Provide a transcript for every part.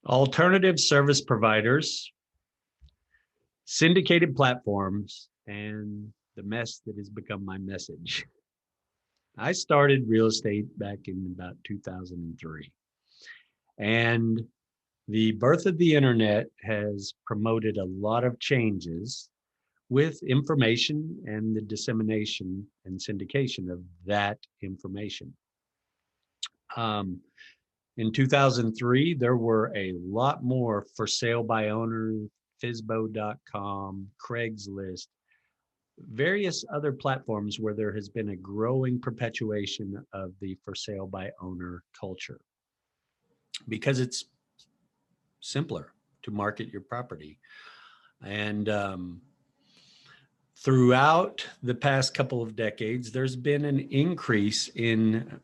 Alternative service providers, syndicated platforms, and the mess that has become my message. I started real estate back in about 2003. And the birth of the internet has promoted a lot of changes with information and the dissemination and syndication of that information. Um, in 2003, there were a lot more for sale by owner, FSBO.com, Craigslist, various other platforms where there has been a growing perpetuation of the for sale by owner culture because it's simpler to market your property. And throughout the past couple of decades, there's been an increase in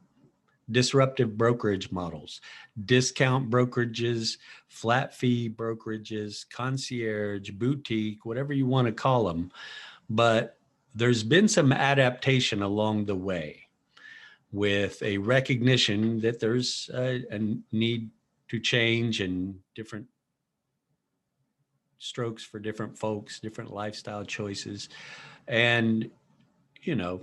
disruptive brokerage models, discount brokerages, flat fee brokerages, concierge, boutique, whatever you want to call them. But there's been some adaptation along the way with a recognition that there's a need to change and different strokes for different folks, different lifestyle choices. And, you know,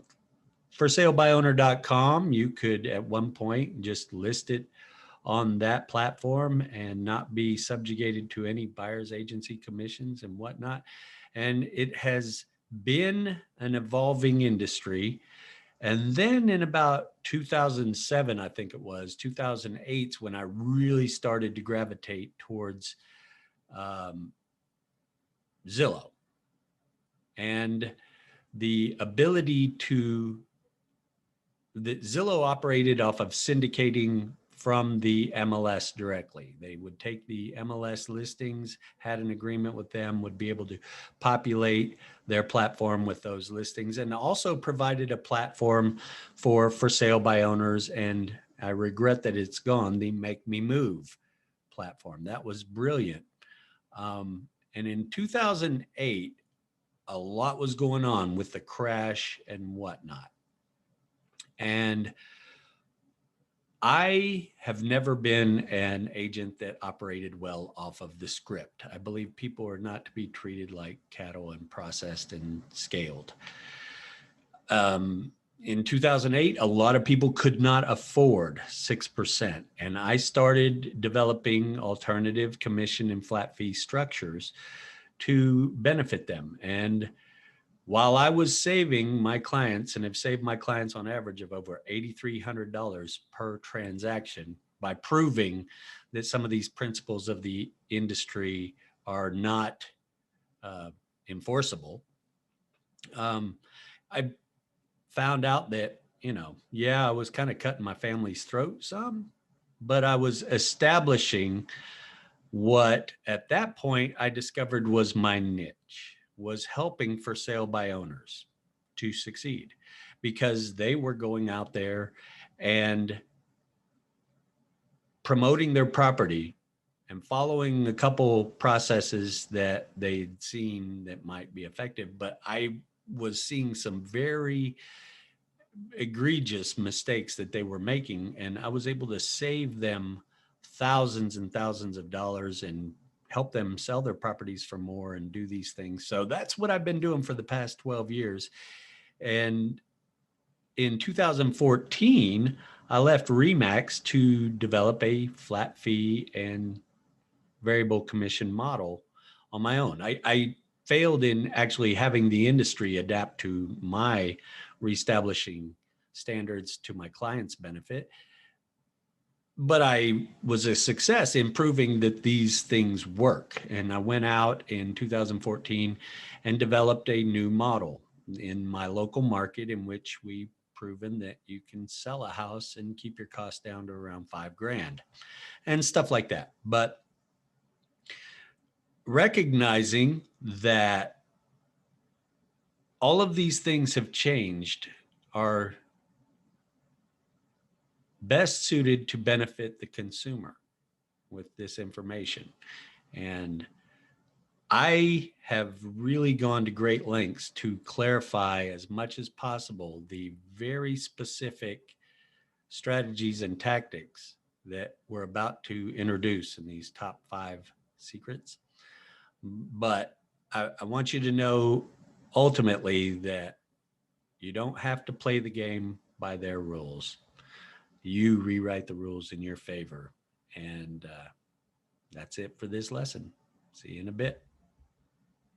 for salebyowner.com, you could at one point just list it on that platform and not be subjugated to any buyer's agency commissions and whatnot. And it has been an evolving industry. And then in about 2007, I think it was 2008, when I really started to gravitate towards um, Zillow and the ability to that Zillow operated off of syndicating from the MLS directly. They would take the MLS listings, had an agreement with them, would be able to populate their platform with those listings, and also provided a platform for sale by owners. And I regret that it's gone, the Make Me Move platform. That was brilliant. And in 2008, a lot was going on with the crash and whatnot. And I have never been an agent that operated well off of the script. I believe people are not to be treated like cattle and processed and scaled. In 2008, a lot of people could not afford 6%. And I started developing alternative commission and flat fee structures to benefit them. And while I was saving my clients, and have saved my clients on average of over $8,300 per transaction by proving that some of these principles of the industry are not enforceable, I found out that, I was kind of cutting my family's throat some, but I was establishing what at that point I discovered was my niche, was helping for sale by owners to succeed, because they were going out there and promoting their property and following a couple processes that they'd seen that might be effective. But I was seeing some very egregious mistakes that they were making, and I was able to save them thousands and thousands of dollars and help them sell their properties for more and do these things. So that's what I've been doing for the past 12 years. And in 2014, I left Remax to develop a flat fee and variable commission model on my own. I failed in actually having the industry adapt to my reestablishing standards to my clients' benefit. But I was a success in proving that these things work. And I went out in 2014 and developed a new model in my local market, in which we proven that you can sell a house and keep your costs down to around $5,000 and stuff like that. But recognizing that all of these things have changed are best suited to benefit the consumer with this information. And I have really gone to great lengths to clarify as much as possible the very specific strategies and tactics that we're about to introduce in these top 5 secrets. But I want you to know ultimately that you don't have to play the game by their rules. You rewrite the rules in your favor. And that's it for this lesson. See you in a bit.